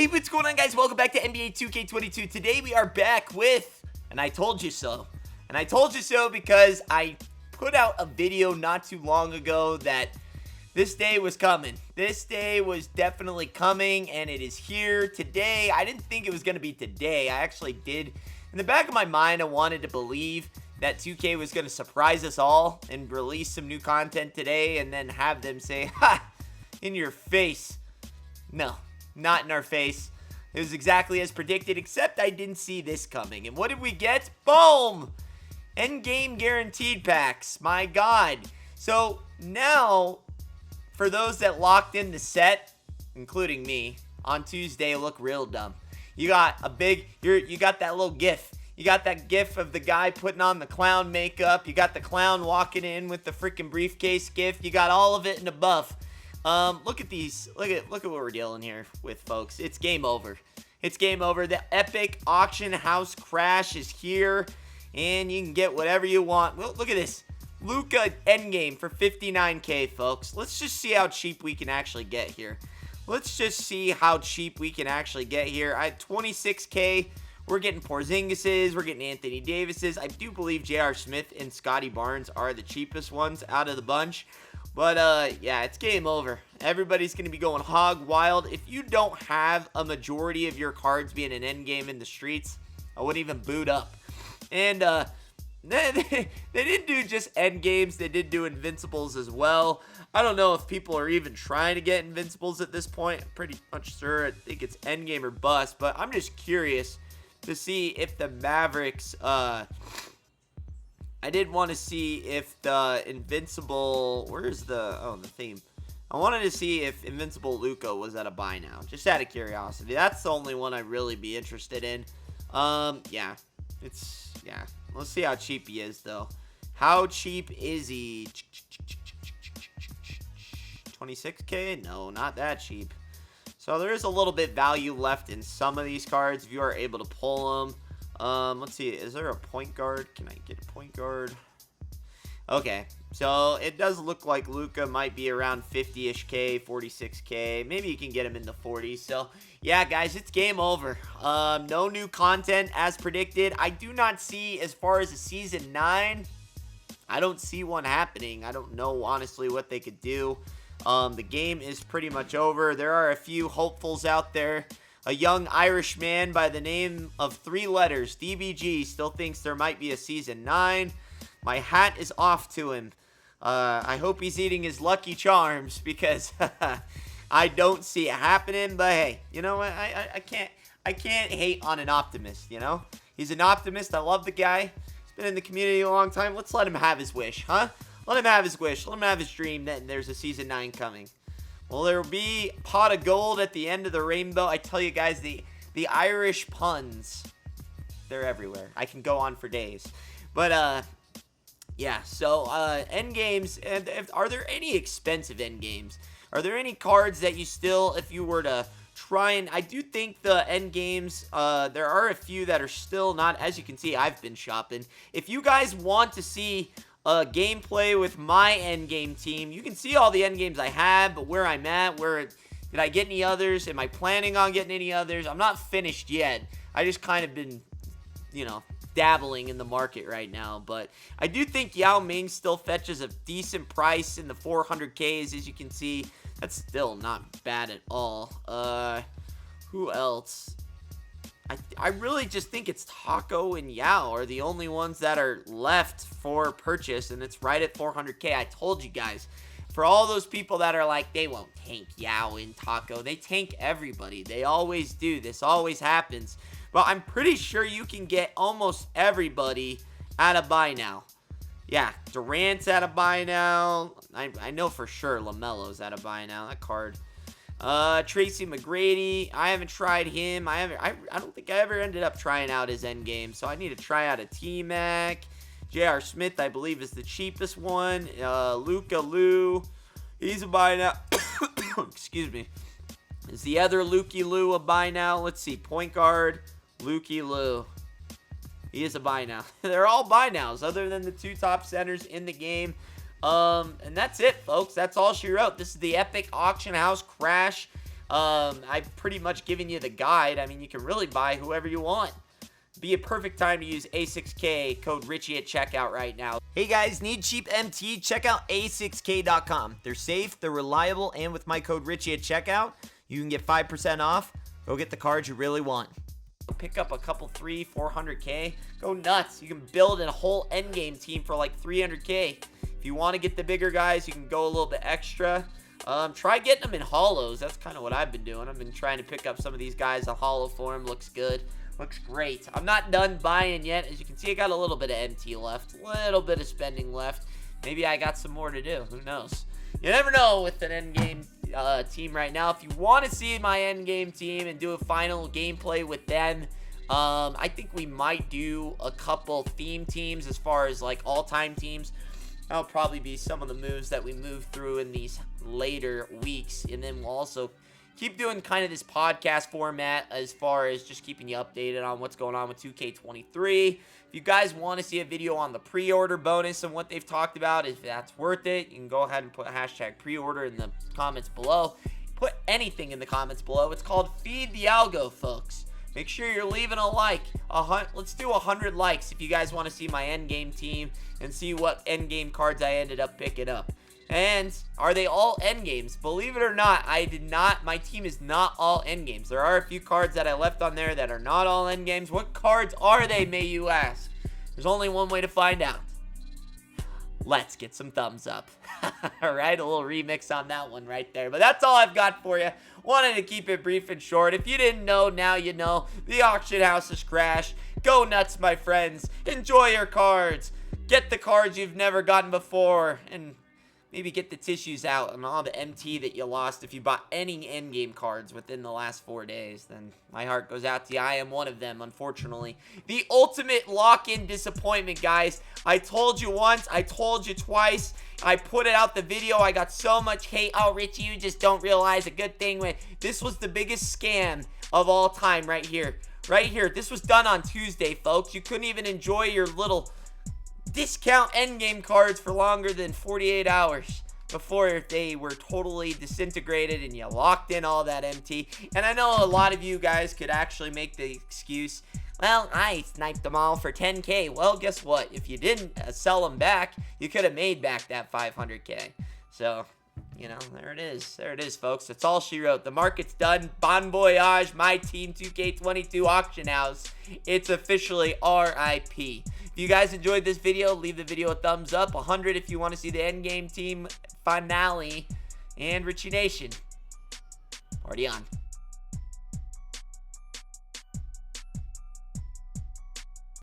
Hey, what's going on, guys? Welcome back to NBA 2K22. Today we are back with, and I told you so. And I told you so because I put out a video not too long ago that this day was coming. This day was definitely coming, and it is here today. I didn't think it was going to be today. I actually did. In the back of my mind, I wanted to believe that 2K was going to surprise us all and release some new content today and then have them say, ha, in your face. No, not in our face. It was exactly as predicted, except I didn't see this coming. And what did we get? Boom! Endgame guaranteed packs. My God. So now, for those that locked in the set, including me, on Tuesday look real dumb. You got a big, you got that little gif. You got that gif of the guy putting on the clown makeup. You got the clown walking in with the freaking briefcase gif. You got all of it in a buff. Look at these. Look at what we're dealing here with, folks. It's game over. It's game over. The epic auction house crash is here, and you can get whatever you want. Well, look at this. Luka endgame for 59K, folks. Let's just see how cheap we can actually get here. Let's just see how cheap we can actually get here. I had 26K. We're getting Porzingis's. We're getting Anthony Davis's. I do believe JRSMITH and Scotty Barnes are the cheapest ones out of the bunch. But, yeah, it's game over. Everybody's going to be going hog wild. If you don't have a majority of your cards being an endgame in the streets, I wouldn't even boot up. And, they didn't do just endgames. They did do invincibles as well. I don't know if people are even trying to get invincibles at this point. I'm pretty much sure. I think it's endgame or bust. But I'm just curious to see if the Mavericks, I did want to see if the Invincible, where's the, oh, the theme. I wanted to see if Invincible Luka was at a buy now, just out of curiosity. That's the only one I'd really be interested in. Yeah, let's see how cheap he is, though. How cheap is he? 26K? No, not that cheap. So there is a little bit value left in some of these cards if you are able to pull them. Let's see. Is there a point guard? Can I get a point guard? Okay. So it does look like Luka might be around 50-ish K, 46K. Maybe you can get him in the 40s. So yeah, guys, it's game over. No new content as predicted. I do not see, as far as a season 9, I don't see one happening. I don't know, honestly, what they could do. The game is pretty much over. There are a few hopefuls out there. A young Irish man by the name of 3 letters, DBG, still thinks there might be a Season 9. My hat is off to him. I hope he's eating his Lucky Charms because I don't see it happening. But hey, you know what? I can't hate on an optimist, you know? He's an optimist. I love the guy. He's been in the community a long time. Let's let him have his wish, huh? Let him have his wish. Let him have his dream that there's a Season 9 coming. Well, there will be a pot of gold at the end of the rainbow. I tell you guys, the Irish puns, they're everywhere. I can go on for days. But, yeah, so endgames, and are there any expensive endgames? Are there any cards that you still, if you were to try and, I do think the endgames, there are a few that are still not, as you can see, I've been shopping. If you guys want to see gameplay with my endgame team, you can see all the endgames I have, but where I'm at, did I get any others? Am I planning on getting any others? I'm not finished yet. I just kind of been, you know, dabbling in the market right now, but I do think Yao Ming still fetches a decent price in the 400Ks, as you can see. That's still not bad at all. Who else? I really just think it's Taco and Yao are the only ones that are left for purchase, and it's right at 400K. I told you guys. For all those people that are like, they won't tank Yao and Taco. They tank everybody. They always do. This always happens. But I'm pretty sure you can get almost everybody at a buy now. Yeah, Durant's at a buy now. I know for sure LaMelo's at a buy now. That card. Tracy McGrady, I haven't tried him. I don't think I ever ended up trying out his endgame, so I need to try out a T-Mac. JRSMITH, I believe, is the cheapest one. Luka Lou, he's a buy now. Excuse me. Is the other Lukey Lou a buy now? Let's see, point guard, Lukey Lou. He is a buy now. They're all buy nows, other than the 2 top centers in the game. And that's it, folks. That's all she wrote. This is the epic auction house crash. I've pretty much given you the guide. I mean, you can really buy whoever you want. Be a perfect time to use A6K, code Richie at checkout right now. Hey guys, need cheap MT? Check out A6K.com. They're safe, they're reliable, and with my code Richie at checkout, you can get 5% off. Go get the cards you really want. Pick up a couple 300-400K. Go nuts. You can build a whole endgame team for like 300K. If you want to get the bigger guys, you can go a little bit extra. Try getting them in hollows. That's kind of what I've been doing. I've been trying to pick up some of these guys. A hollow form looks good. Looks great. I'm not done buying yet. As you can see, I got a little bit of MT left. A little bit of spending left. Maybe I got some more to do. Who knows? You never know with an endgame team right now. If you want to see my endgame team and do a final gameplay with them, I think we might do a couple theme teams as far as like all-time teams. That'll probably be some of the moves that we move through in these later weeks. And then we'll also keep doing kind of this podcast format as far as just keeping you updated on what's going on with 2K23. If you guys want to see a video on the pre-order bonus and what they've talked about, if that's worth it, you can go ahead and put hashtag pre-order in the comments below. Put anything in the comments below. It's called Feed the Algo, folks. Make sure you're leaving a like. Let's do 100 likes if you guys want to see my endgame team and see what endgame cards I ended up picking up. And are they all endgames? Believe it or not, my team is not all endgames. There are a few cards that I left on there that are not all endgames. What cards are they, may you ask? There's only one way to find out. Let's get some thumbs up. Alright, a little remix on that one right there. But that's all I've got for you. Wanted to keep it brief and short. If you didn't know, now you know. The auction house has crashed. Go nuts, my friends. Enjoy your cards. Get the cards you've never gotten before. And maybe get the tissues out on all the MT that you lost if you bought any endgame cards within the last 4 days. Then my heart goes out to you. I am one of them, unfortunately. The ultimate lock-in disappointment, guys. I told you once. I told you twice. I put it out the video. I got so much hate. Oh, Richie, you just don't realize a good thing. When this was the biggest scam of all time right here. Right here. This was done on Tuesday, folks. You couldn't even enjoy your little discount endgame cards for longer than 48 hours before they were totally disintegrated and you locked in all that MT. And I know a lot of you guys could actually make the excuse, well, I sniped them all for 10K. Well, guess what? If you didn't sell them back, you could have made back that 500K. So, you know, there it is. There it is, folks. That's all she wrote. The market's done. Bon voyage, my team, 2K22 auction house. It's officially RIP. If you guys enjoyed this video, leave the video a thumbs up. 100 if you want to see the endgame team finale. And Richie Nation, party on.